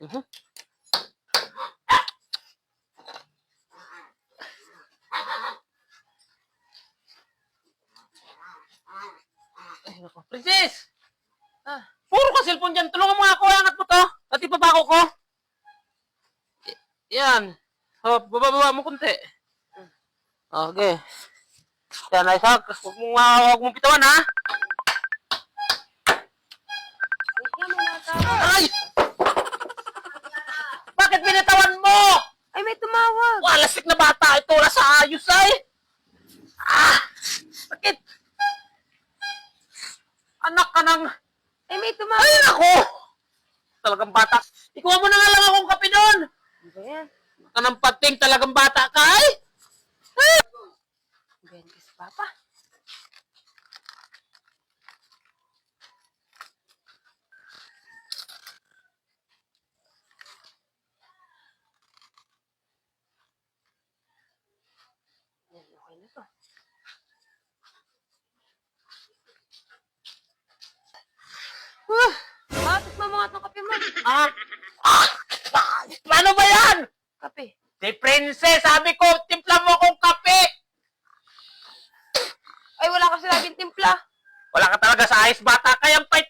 Mhm. Ay, naku. Princess! Ah, Puro ka cellphone dyan. Tulungan mo nga ako. Angat mo to. At ipabako ko. Yan. Oh, baba mo kunti. Okay. Yan, Isaac. Huwag mong pitawan, ha? yan mo matawag. Ay! Bakit binitawan mo? Ay, may tumawag. Walasik na bata ito. Wala sa ayos, ay. Ah! Bakit? Anak ka ng... Ay, may Ay, tumawag. nako! Talagang bata. Ikuha mo na nga lang akong kape doon. Ano ba yan? Ka ng pating talagang bata ka, ay. Ah! Ben, si Papa. Yan, okay na to. Tikman mo nga itong kape mo. Ah! Ah! Ano ba yan? Kape. Si Princess, sabi ko, timpla mo akong kape. Ay, wala kasi laging timpla. Wala ka talaga sa ayos, bata ka. Yung pait